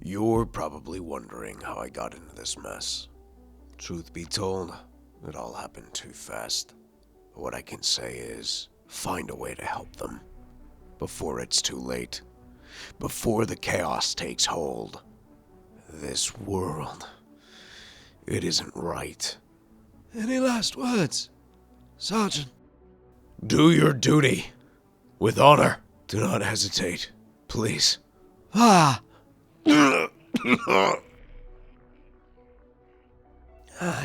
You're probably wondering how I got into this mess. Truth be told, it all happened too fast. What I can say is, find a way to help them. Before it's too late. Before the chaos takes hold. This world, it isn't right. Any last words, Sergeant? Do your duty. With honor. Do not hesitate. Please. Ah,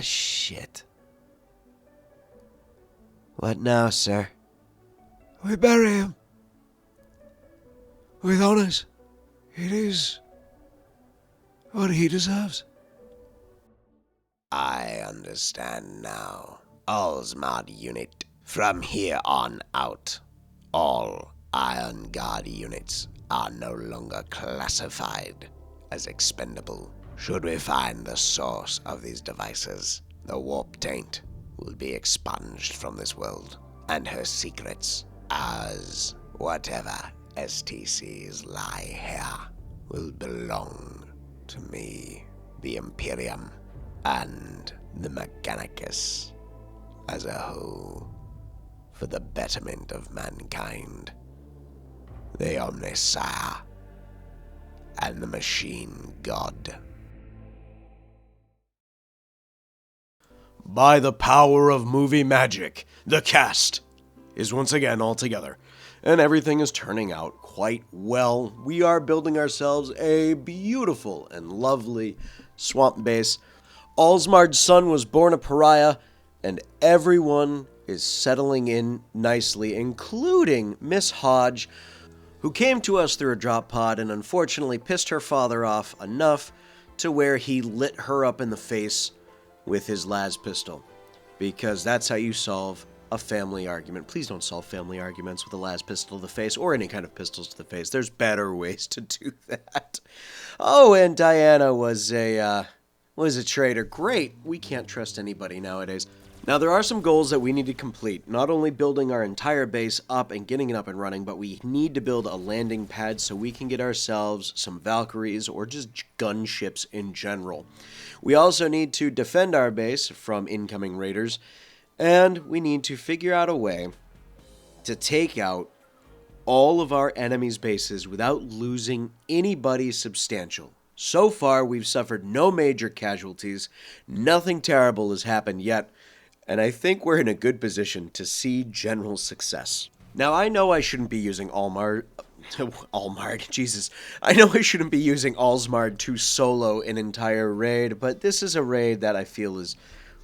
shit. What now, sir? We bury him. With honors. It is what he deserves. I understand now. All's Mod unit. From here on out, all Iron Guard units are no longer classified as expendable. Should we find the source of these devices, the warp taint will be expunged from this world, and her secrets, as whatever STCs lie here, will belong to me, the Imperium, and the Mechanicus as a whole, for the betterment of mankind. The Omnisire and the Machine God. By the power of movie magic, the cast is once again all together, and everything is turning out quite well. We are building ourselves a beautiful and lovely swamp base. Alsmard's son was born a pariah, and everyone is settling in nicely, including Miss Hodge, who came to us through a drop pod and unfortunately pissed her father off enough to where he lit her up in the face with his las pistol. Because that's how you solve a family argument. Please don't solve family arguments with a las pistol to the face, or any kind of pistols to the face. There's better ways to do that. Oh, and Diana was a traitor. Great. We can't trust anybody nowadays. Now, there are some goals that we need to complete. Not only building our entire base up and getting it up and running, but we need to build a landing pad so we can get ourselves some Valkyries or just gunships in general. We also need to defend our base from incoming raiders, and we need to figure out a way to take out all of our enemies' bases without losing anybody substantial. So far, we've suffered no major casualties. Nothing terrible has happened yet. And I think we're in a good position to see general success. Now, I know I shouldn't be using Almard, Jesus. I know I shouldn't be using Alsmard to solo an entire raid, but this is a raid that I feel is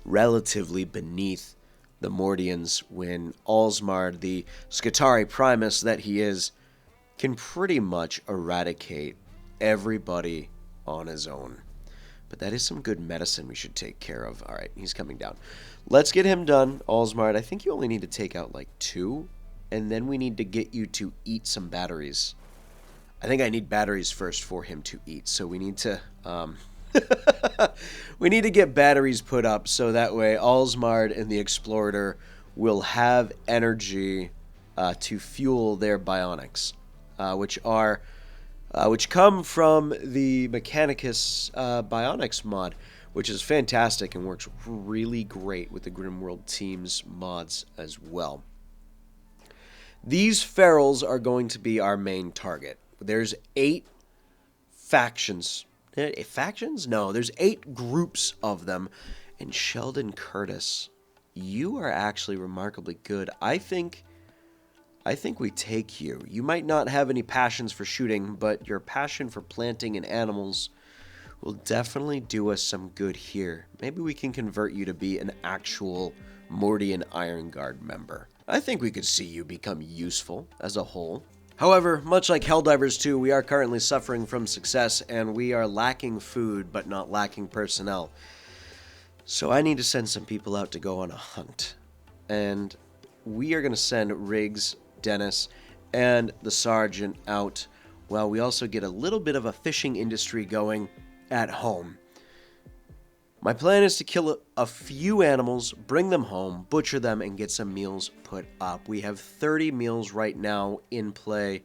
relatively beneath the Mordians when Alsmard, the Scutari Primus that he is, can pretty much eradicate everybody on his own. But that is some good medicine we should take care of. Alright, he's coming down. Let's get him done, Alsmard. I think you only need to take out like 2, and then we need to get you to eat some batteries. I think I need batteries first for him to eat, so we need to we need to get batteries put up so that way Alsmard and the Explorer will have energy to fuel their bionics, which come from the Mechanicus Bionics mod, which is fantastic and works really great with the Rimworld team's mods as well. These ferals are going to be our main target. There's 8 factions. Factions? No, there's 8 groups of them. And Sheldon Curtis, you are actually remarkably good. I think we take you. You might not have any passions for shooting, but your passion for planting and animals will definitely do us some good here. Maybe we can convert you to be an actual Mordian Iron Guard member. I think we could see you become useful as a whole. However, much like Helldivers 2, we are currently suffering from success, and we are lacking food, but not lacking personnel. So I need to send some people out to go on a hunt. And we are going to send Riggs, Dennis, and the Sergeant out, while we also get a little bit of a fishing industry going at home. My plan is to kill a few animals, bring them home, butcher them, and get some meals put up. We have 30 meals right now in play,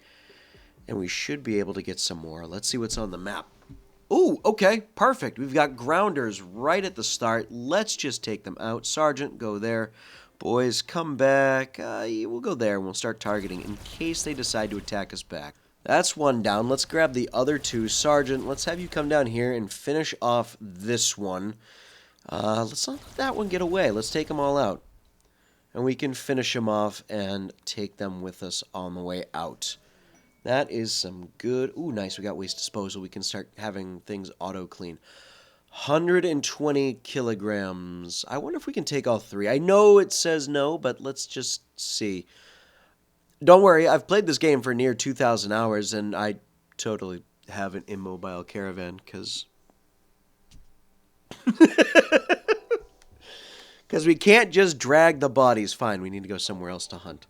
and we should be able to get some more. Let's see what's on the map. Ooh, okay, perfect. We've got grounders right at the start. Let's just take them out. Sergeant, go there. Boys, come back. We'll go there and we'll start targeting in case they decide to attack us back. That's one down. Let's grab the other two. Sergeant, let's have you come down here and finish off this one. Let's not let that one get away. Let's take them all out. And we can finish them off and take them with us on the way out. That is some good... Ooh, nice. We got waste disposal. We can start having things auto-clean. 120 kilograms. I wonder if we can take all three. I know it says no, but let's just see. Don't worry. I've played this game for near 2,000 hours, and I totally have an immobile caravan, because... Because we can't just drag the bodies. Fine, we need to go somewhere else to hunt.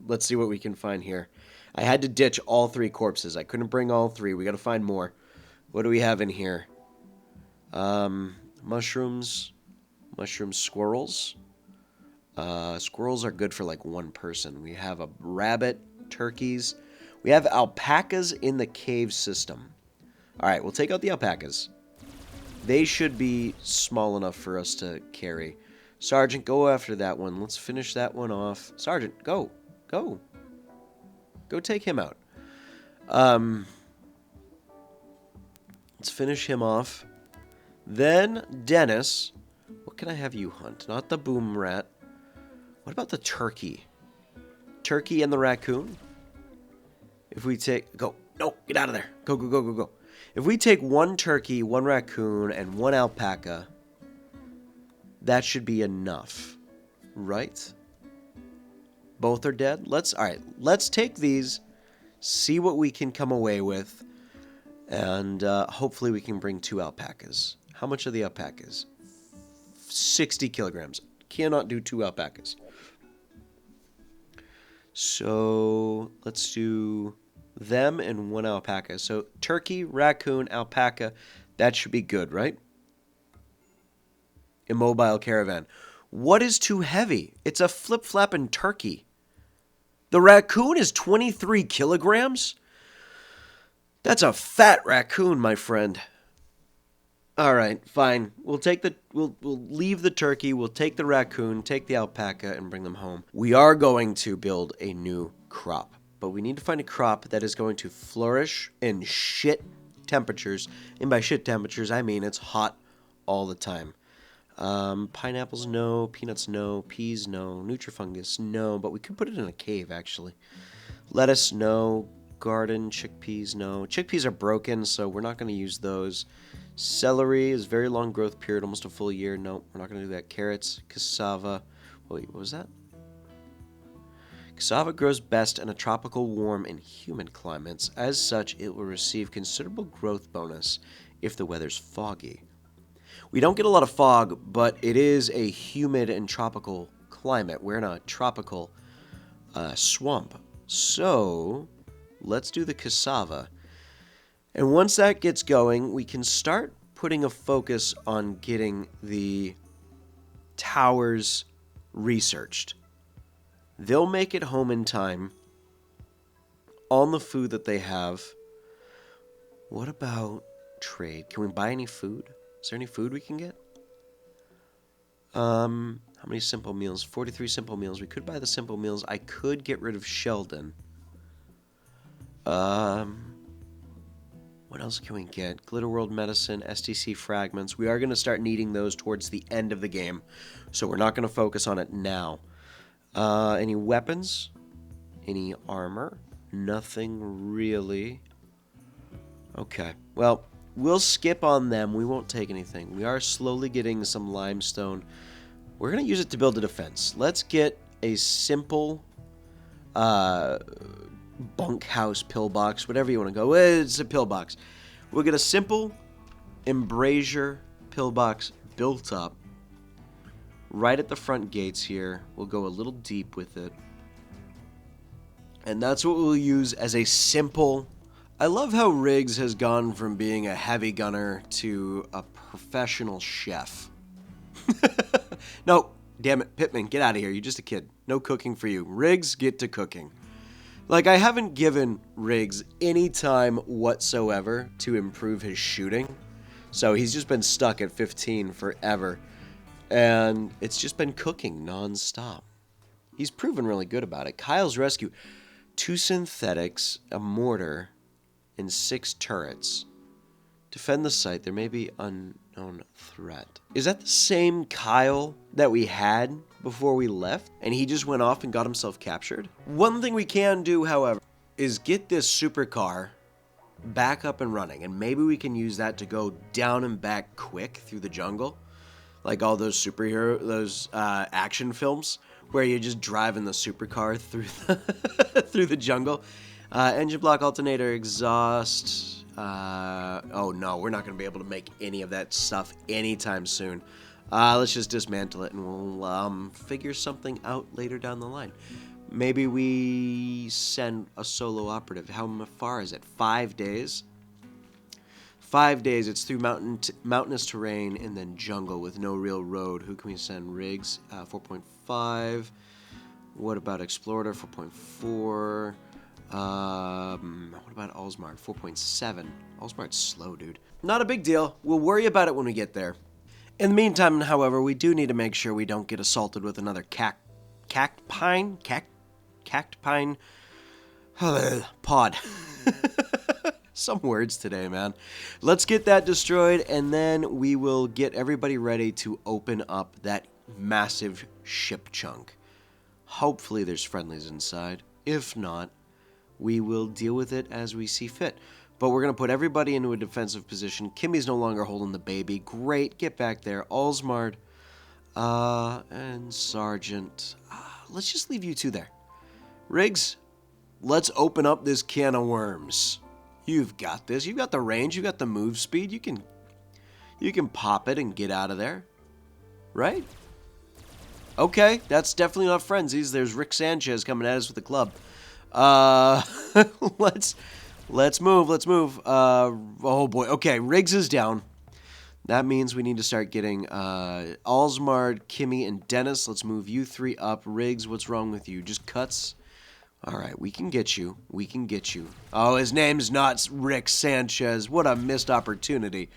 Let's see what we can find here. I had to ditch all three corpses. I couldn't bring all three. We got to find more. What do we have in here? Mushrooms. Mushroom squirrels. Squirrels are good for like one person. We have a rabbit, turkeys. We have alpacas in the cave system. All right, we'll take out the alpacas. They should be small enough for us to carry. Sergeant, go after that one. Let's finish that one off. Sergeant, go. Go. Go take him out. Let's finish him off. Then, Dennis. What can I have you hunt? Not the boom rat. What about the turkey? Turkey and the raccoon? If we take... Go. No, get out of there. Go, go, go, go, go. If we take one turkey, one raccoon, and one alpaca, that should be enough. Right? Both are dead? Alright, let's take these, see what we can come away with, and hopefully we can bring 2 alpacas. How much are the alpacas? 60 kilograms. Cannot do 2 alpacas. So, let's do them and 1 alpaca. So, turkey, raccoon, alpaca, that should be good, right? Immobile caravan. What is too heavy? It's a flip-flapping turkey. The raccoon is 23 kilograms? That's a fat raccoon, my friend. All right, fine. We'll leave the turkey, we'll take the raccoon, take the alpaca, and bring them home. We are going to build a new crop, but we need to find a crop that is going to flourish in shit temperatures. And by shit temperatures, I mean it's hot all the time. Pineapples, no. Peanuts, no. Peas, no. Nutrifungus, no. But we could put it in a cave, actually. Lettuce, no. Garden, chickpeas, no. Chickpeas are broken, so we're not going to use those. Celery is very long growth period, almost a full year. No, we're not going to do that. Carrots, cassava. Wait, what was that? Cassava grows best in a tropical, warm, and humid climates. As such, it will receive considerable growth bonus if the weather's foggy. We don't get a lot of fog, but it is a humid and tropical climate. We're in a tropical swamp. So, let's do the cassava. And once that gets going, we can start putting a focus on getting the towers researched. They'll make it home in time on the food that they have. What about trade? Can we buy any food? Is there any food we can get? How many simple meals? 43 simple meals. We could buy the simple meals. I could get rid of Sheldon. What else can we get? Glitter World Medicine, STC Fragments. We are going to start needing those towards the end of the game, so we're not going to focus on it now. Any weapons? Any armor? Nothing really. Okay, well, we'll skip on them. We won't take anything. We are slowly getting some limestone. We're going to use it to build a defense. Let's get a simple bunkhouse pillbox, whatever you want to go. It's a pillbox. We'll get a simple embrasure pillbox built up right at the front gates here. We'll go a little deep with it. And that's what we'll use as a simple... I love how Riggs has gone from being a heavy gunner to a professional chef. No, damn it, Pittman, get out of here. You're just a kid. No cooking for you. Riggs, get to cooking. Like, I haven't given Riggs any time whatsoever to improve his shooting. So he's just been stuck at 15 forever. And it's just been cooking nonstop. He's proven really good about it. Kyle's rescue. 2 synthetics, a mortar, and 6 turrets. Defend the site. There may be unknown threat. Is that the same Kyle that we had before we left? And he just went off and got himself captured? One thing we can do, however, is get this supercar back up and running. And maybe we can use that to go down and back quick through the jungle. Like all those those action films where you're just driving the supercar through through the jungle. Engine block, alternator, exhaust. Oh no, we're not going to be able to make any of that stuff anytime soon. Let's just dismantle it and we'll figure something out later down the line. Maybe we send a solo operative. How far is it? 5 days? 5 days. It's through mountainous terrain and then jungle with no real road. Who can we send? Riggs, 4.5. What about Explorer, 4.4? What about Allsmart? 4.7. Allsmart's slow, dude. Not a big deal. We'll worry about it when we get there. In the meantime, however, we do need to make sure we don't get assaulted with another cactpine pod. Some words today, man. Let's get that destroyed, and then we will get everybody ready to open up that massive ship chunk. Hopefully there's friendlies inside. If not, we will deal with it as we see fit. But we're going to put everybody into a defensive position. Kimmy's no longer holding the baby. Great. Get back there. Allsmard. And Sergeant. Let's just leave you two there. Riggs, let's open up this can of worms. You've got this. You've got the range. You've got the move speed. You can pop it and get out of there. Right? Okay. That's definitely not frenzies. There's Rick Sanchez coming at us with a club. Let's move. Oh boy. Okay, Riggs is down. That means we need to start getting Allsmard, Kimmy, and Dennis. Let's move you 3 up. Riggs, what's wrong with you? Just cuts? Alright, we can get you. Oh, his name's not Rick Sanchez. What a missed opportunity.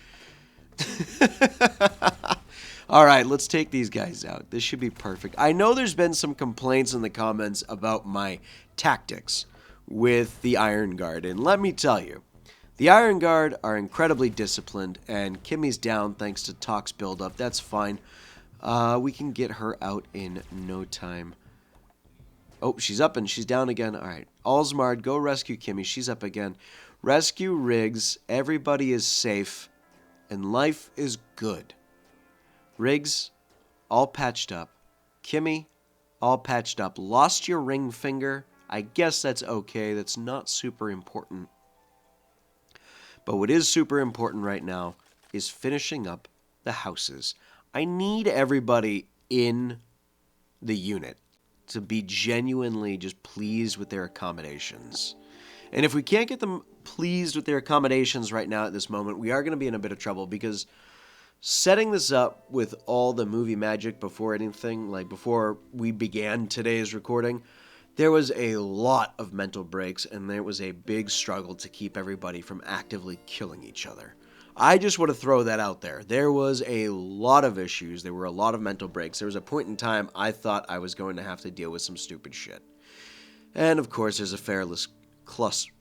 Alright, let's take these guys out. This should be perfect. I know there's been some complaints in the comments about my tactics with the Iron Guard, and let me tell you, the Iron Guard are incredibly disciplined, and Kimmy's down thanks to Talk's buildup. That's fine. We can get her out in no time. Oh, she's up and she's down again. Alright, Allsmard, go rescue Kimmy. She's up again. Rescue Riggs. Everybody is safe, and life is good. Riggs, all patched up. Kimmy, all patched up. Lost your ring finger. I guess that's okay. That's not super important. But what is super important right now is finishing up the houses. I need everybody in the unit to be genuinely just pleased with their accommodations. And if we can't get them pleased with their accommodations right now at this moment, we are going to be in a bit of trouble, because setting this up with all the movie magic before anything, like before we began today's recording, there was a lot of mental breaks, and there was a big struggle to keep everybody from actively killing each other. I just want to throw that out there. There was a lot of issues. There were a lot of mental breaks. There was a point in time I thought I was going to have to deal with some stupid shit. And of course, there's a fearless clutch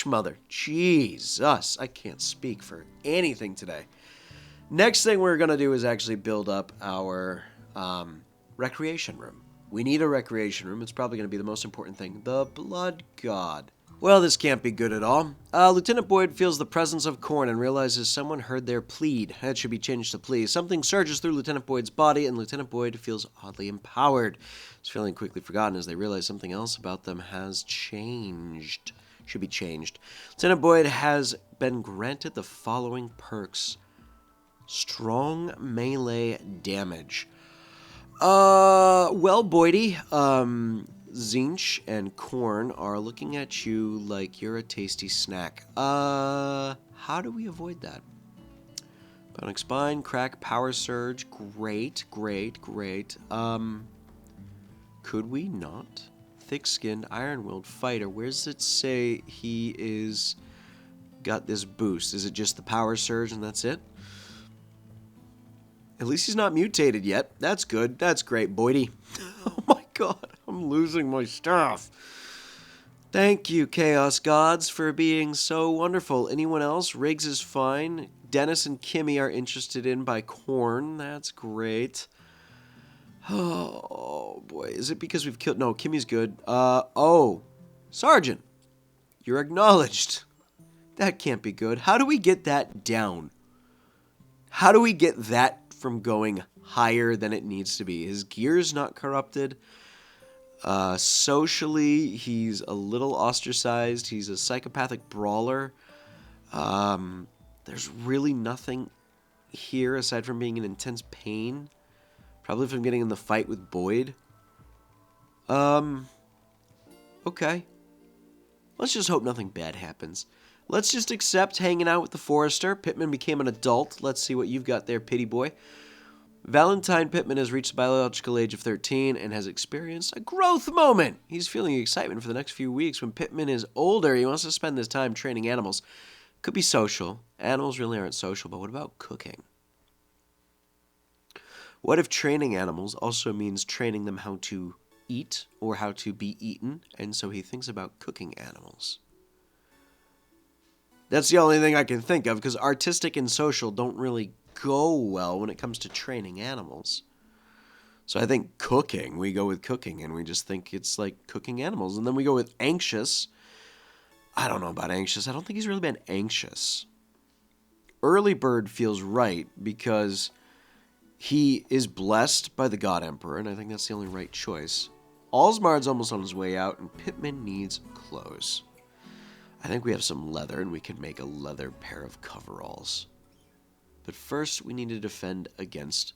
mother. Jesus, I can't speak for anything today. Next thing we're going to do is actually build up our recreation room. We need a recreation room. It's probably going to be the most important thing. The Blood God. Well, this can't be good at all. Lieutenant Boyd feels the presence of Korn and realizes someone heard their plead. That should be changed to please. Something surges through Lieutenant Boyd's body, and Lieutenant Boyd feels oddly empowered. His feeling quickly forgotten as they realize something else about them has changed. Should be changed. Lieutenant Boyd has been granted the following perks. Strong melee damage. Well, Boydie, Zinch and Korn are looking at you like you're a tasty snack. How do we avoid that? Bionic Spine, Crack, Power Surge, great. Could we not thick-skinned, iron-willed fighter. Where does it say he is got this boost? Is it just the power surge and that's it? At least he's not mutated yet. That's good. That's great, Boydie. Oh my god, I'm losing my stuff. Thank you, Chaos Gods, for being so wonderful. Anyone else? Riggs is fine. Dennis and Kimmy are interested in by Korn. That's great. Oh, boy. Is it because we've killed... No, Kimmy's good. Oh. Sergeant. You're acknowledged. That can't be good. How do we get that down? How do we get that from going higher than it needs to be? His gear's not corrupted. Socially, he's a little ostracized. He's a psychopathic brawler. There's really nothing here aside from being in intense pain. Probably from getting in the fight with Boyd. Okay. Let's just hope nothing bad happens. Let's just accept hanging out with the Forester. Pittman became an adult. Let's see what you've got there, Pity Boy. Valentine Pittman has reached the biological age of 13 and has experienced a growth moment. He's feeling excitement for the next few weeks. When Pittman is older, he wants to spend this time training animals. Could be social. Animals really aren't social, but what about cooking? What if training animals also means training them how to eat or how to be eaten, and so he thinks about cooking animals? That's the only thing I can think of, because artistic and social don't really go well when it comes to training animals. So I think cooking, we go with cooking, and we just think it's like cooking animals. And then we go with anxious. I don't know about anxious. I don't think he's really been anxious. Early Bird feels right because he is blessed by the God Emperor, and I think that's the only right choice. Alsmard's almost on his way out, and Pittman needs clothes. I think we have some leather, and we can make a leather pair of coveralls. But first, we need to defend against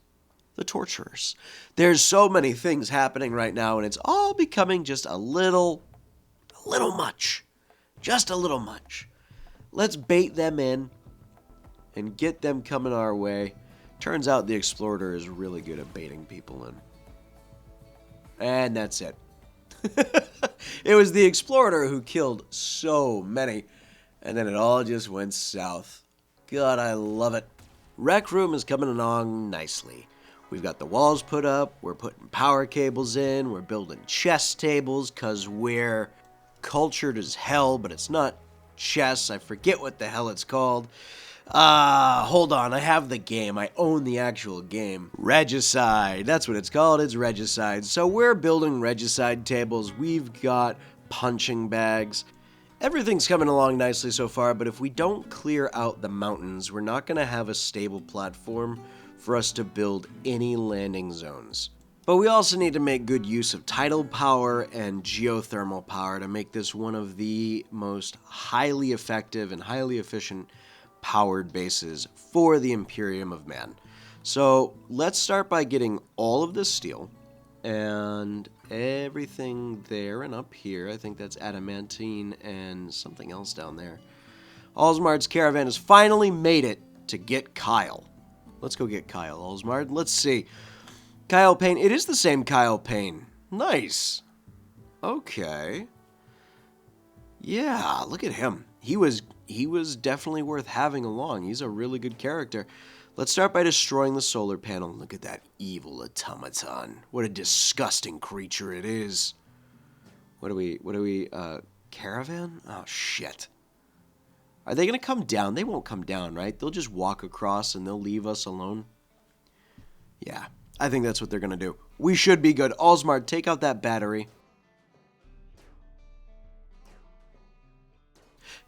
the torturers. There's so many things happening right now, and it's all becoming just a little much. Just a little much. Let's bait them in and get them coming our way. Turns out the Explorer is really good at baiting people in. And that's it. It was the Explorer who killed so many, and then it all just went south. God, I love it. Rec Room is coming along nicely. We've got the walls put up, we're putting power cables in, we're building chess tables because we're cultured as hell, but it's not chess. I forget what the hell it's called. Hold on, I have the game. I own the actual game. Regicide, that's what it's called. It's Regicide. So we're building Regicide tables. We've got punching bags. Everything's coming along nicely so far, but if we don't clear out the mountains, we're not going to have a stable platform for us to build any landing zones. But we also need to make good use of tidal power and geothermal power to make this one of the most highly effective and highly efficient powered bases for the Imperium of Man. So let's start by getting all of this steel and everything there and up here. I think that's adamantine and something else down there. Alsmard's caravan has finally made it to get Kyle. Let's go get Kyle, Alsmard. Let's see. Kyle Payne. It is the same Kyle Payne. Nice. Okay. Yeah, look at him. He was definitely worth having along. He's a really good character. Let's start by destroying the solar panel. Look at that evil automaton. What a disgusting creature it is. What are we, caravan? Oh, shit. Are they going to come down? They won't come down, right? They'll just walk across and they'll leave us alone. Yeah, I think that's what they're going to do. We should be good. Alsmard, take out that battery.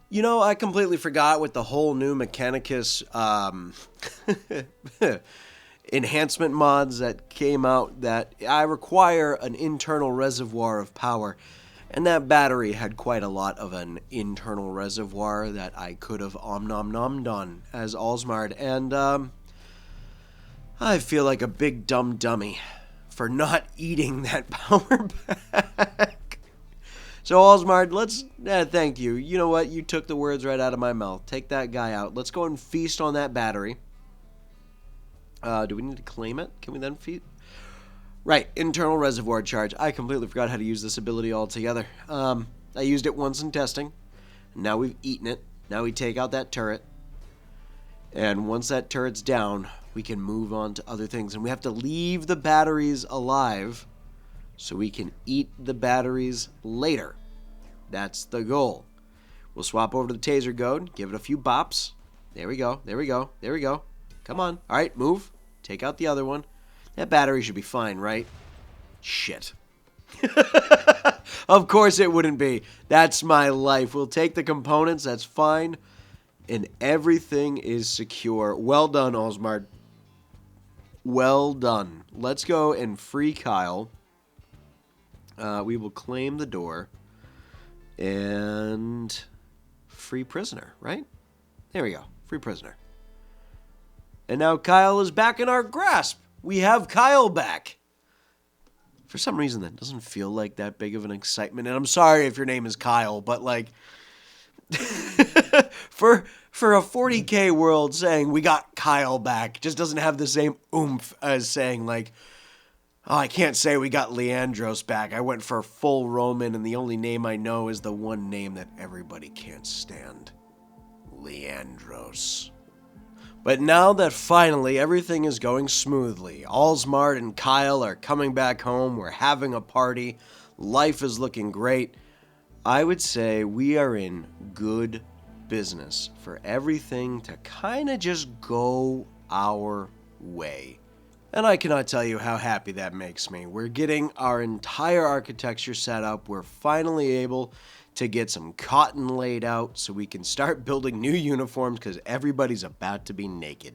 You know, I completely forgot with the whole new Mechanicus enhancement mods that came out that I require an internal reservoir of power. And that battery had quite a lot of an internal reservoir that I could have om-nom-nommed on as Alsmard. And I feel like a big dumb dummy for not eating that power pack. So, Alsmard, let's... thank you. You know what? You took the words right out of my mouth. Take that guy out. Let's go and feast on that battery. Do we need to claim it? Can we then feast? Right, internal reservoir charge. I completely forgot how to use this ability altogether. I used it once in testing. Now we've eaten it. Now we take out that turret. And once that turret's down, we can move on to other things. And we have to leave the batteries alive so we can eat the batteries later. That's the goal. We'll swap over to the taser goad, give it a few bops. There we go, there we go, there we go. Come on. All right, move. Take out the other one. That battery should be fine, right? Shit. Of course it wouldn't be. That's my life. We'll take the components, that's fine. And everything is secure. Well done, Osmard. Well done. Let's go and free Kyle. We will claim the door. And free prisoner, right? There we go. Free prisoner. And now Kyle is back in our grasp. We have Kyle back. For some reason, that doesn't feel like that big of an excitement. And I'm sorry if your name is Kyle, but like, for a 40K world, saying we got Kyle back just doesn't have the same oomph as saying like, oh, I can't say we got Leandros back. I went for full Roman, and the only name I know is the one name that everybody can't stand. Leandros. But now that finally everything is going smoothly, Alsmart and Kyle are coming back home, we're having a party, life is looking great, I would say we are in good business for everything to kind of just go our way. And I cannot tell you how happy that makes me. We're getting our entire architecture set up, we're finally able to get some cotton laid out so we can start building new uniforms because everybody's about to be naked.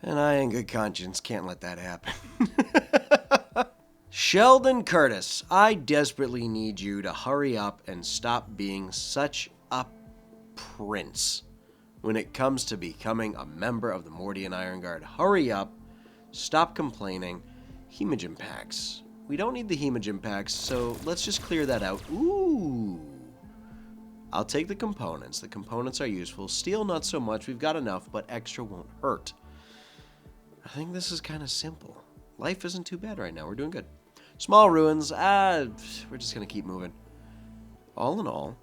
And I, in good conscience, can't let that happen. Sheldon Curtis, I desperately need you to hurry up and stop being such a prince when it comes to becoming a member of the Mordian Iron Guard. Hurry up, stop complaining. Hemogen packs. We don't need the hemogen packs, so let's just clear that out. Ooh. I'll take the components. The components are useful. Steel, not so much. We've got enough, but extra won't hurt. I think this is kind of simple. Life isn't too bad right now. We're doing good. Small ruins. We're just going to keep moving. All in all.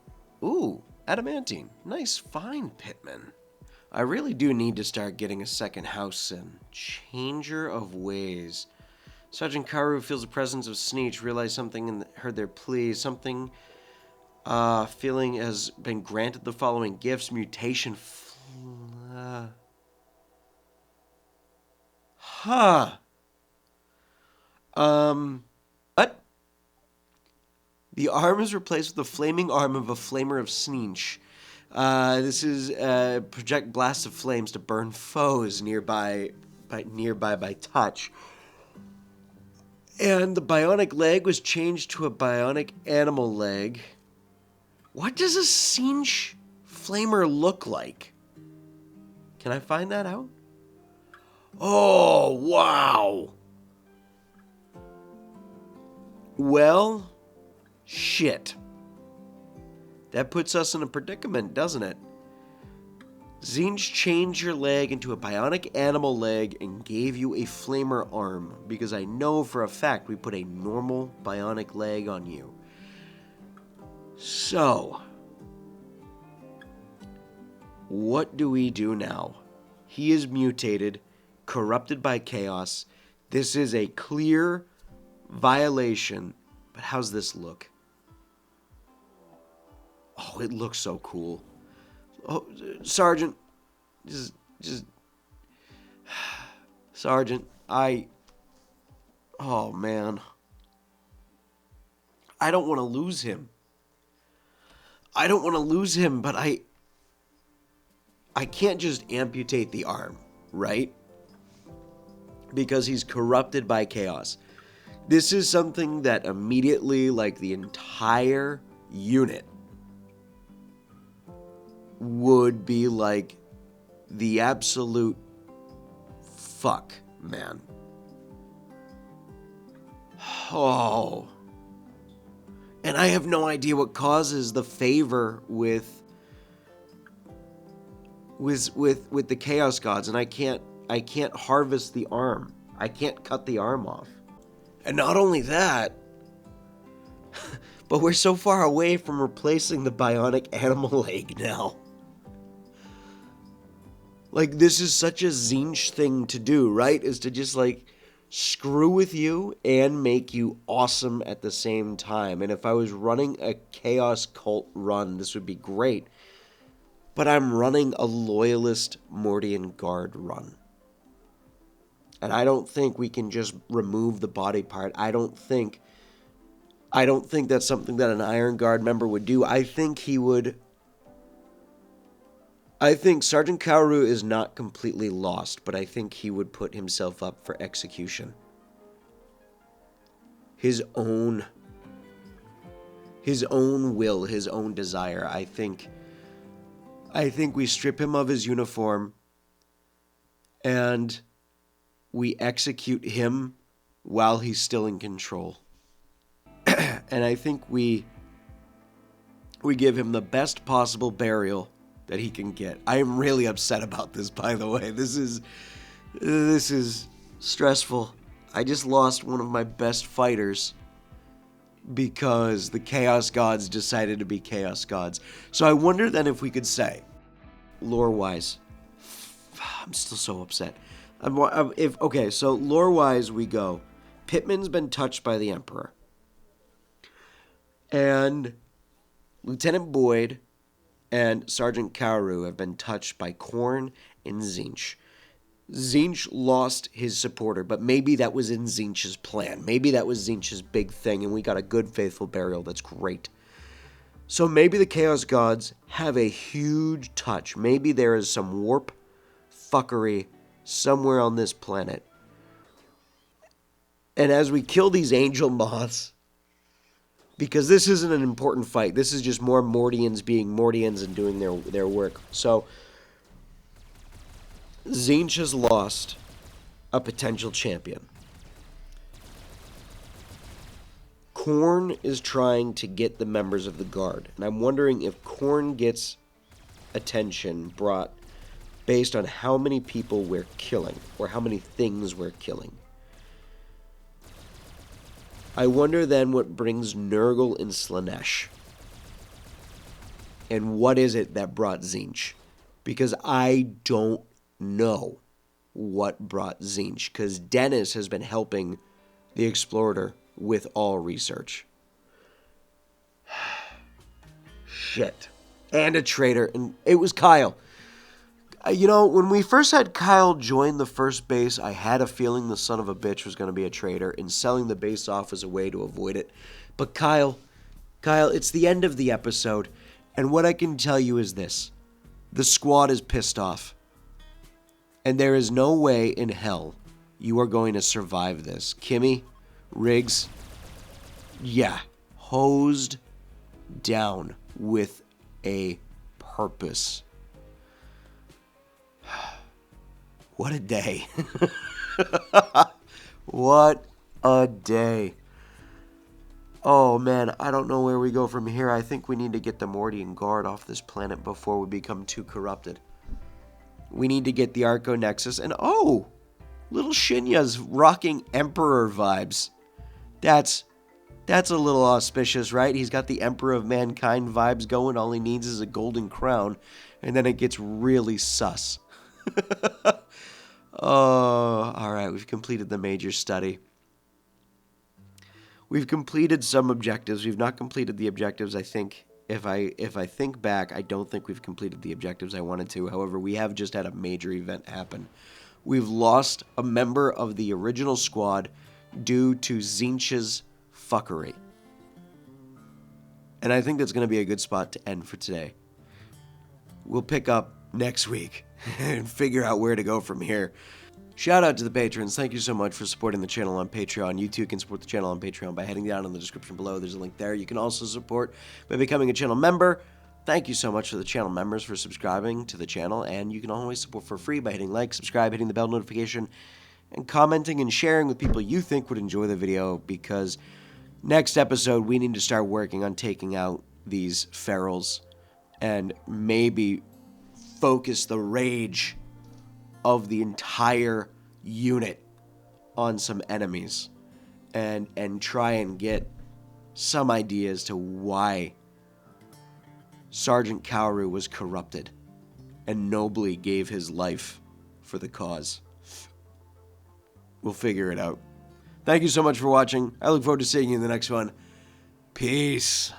Ooh, adamantine. Nice find, Pittman. I really do need to start getting a second house in. Changer of ways. Sergeant Karu feels the presence of Sneech. Realized something and heard their plea. Something... feeling has been granted the following gifts. Mutation. What? The arm is replaced with the flaming arm of a flamer of Sneech. This is project blasts of flames to burn foes nearby by touch. And the bionic leg was changed to a bionic animal leg. What does a Sneech flamer look like? Can I find that out? Oh, wow. Well, shit. That puts us in a predicament, doesn't it? Zinch changed your leg into a bionic animal leg and gave you a flamer arm, because I know for a fact we put a normal bionic leg on you. So, what do we do now? He is mutated, corrupted by chaos. This is a clear violation, but how's this look? Oh, it looks so cool. Oh, Sergeant, just, Sergeant, oh man. I don't want to lose him. But I can't just amputate the arm, right? Because he's corrupted by chaos. This is something that immediately, like the entire unit, would be like the absolute fuck, man. Oh. And I have no idea what causes the favor with the Chaos Gods, and I can't harvest the arm. I can't cut the arm off. And not only that, but we're so far away from replacing the bionic animal leg now. Like, this is such a Tzeentch thing to do, right? Is to just, like, screw with you and make you awesome at the same time. And if I was running a Chaos Cult run, this would be great. But I'm running a Loyalist Mordian Guard run. And I don't think we can just remove the body part. I don't think that's something that an Iron Guard member would do. I think Sergeant Kaoru is not completely lost, but I think he would put himself up for execution. His own will, his own desire. I think we strip him of his uniform and we execute him while he's still in control. And I think we give him the best possible burial that he can get. I am really upset about this, by the way. This is stressful. I just lost one of my best fighters because the Chaos Gods decided to be Chaos Gods. So I wonder then if we could say, lore-wise, I'm still so upset. So lore-wise we go, Pittman's been touched by the Emperor. And Lieutenant Boyd and Sergeant Kaoru have been touched by Khorne and Tzeentch. Tzeentch lost his supporter, but maybe that was in Tzeentch's plan. Maybe that was Tzeentch's big thing, and we got a good, faithful burial. That's great. So maybe the Chaos Gods have a huge touch. Maybe there is some warp fuckery somewhere on this planet. And as we kill these angel moths, because this isn't an important fight. This is just more Mordians being Mordians and doing their work. So, Tzeentch has lost a potential champion. Khorne is trying to get the members of the Guard. And I'm wondering if Khorne gets attention brought based on how many people we're killing. Or how many things we're killing. I wonder then what brings Nurgle and Slaanesh. And what is it that brought Tzeentch? Because I don't know what brought Tzeentch. Because Dennis has been helping the Explorer with all research. Shit. And a traitor. And it was Kyle. You know, when we first had Kyle join the first base, I had a feeling the son of a bitch was going to be a traitor, and selling the base off as a way to avoid it. But Kyle, it's the end of the episode, and what I can tell you is this. The squad is pissed off. And there is no way in hell you are going to survive this. Kimmy, Riggs, yeah, hosed down with a purpose. What a day. What a day. Oh man, I don't know where we go from here. I think we need to get the Mordian Guard off this planet before we become too corrupted. We need to get the Arco Nexus. And oh, little Shinya's rocking Emperor vibes. That's a little auspicious, right? He's got the Emperor of Mankind vibes going. All he needs is a golden crown. And then it gets really sus. Oh, alright, we've completed the major study. We've completed some objectives. We've not completed the objectives, I think. If I think back, I don't think we've completed the objectives I wanted to. However, we have just had a major event happen. We've lost a member of the original squad due to Tzeentch's fuckery. And I think that's going to be a good spot to end for today. We'll pick up next week and figure out where to go from here. Shout out to the patrons. Thank you so much for supporting the channel on Patreon. You too can support the channel on Patreon by heading down in the description below. There's a link there. You can also support by becoming a channel member. Thank you so much to the channel members for subscribing to the channel, and you can always support for free by hitting like, subscribe, hitting the bell notification, and commenting and sharing with people you think would enjoy the video, because next episode we need to start working on taking out these ferals and maybe focus the rage of the entire unit on some enemies. and try and get some idea as to why Sergeant Cowrie was corrupted and nobly gave his life for the cause. We'll figure it out. Thank you so much for watching. I look forward to seeing you in the next one. Peace.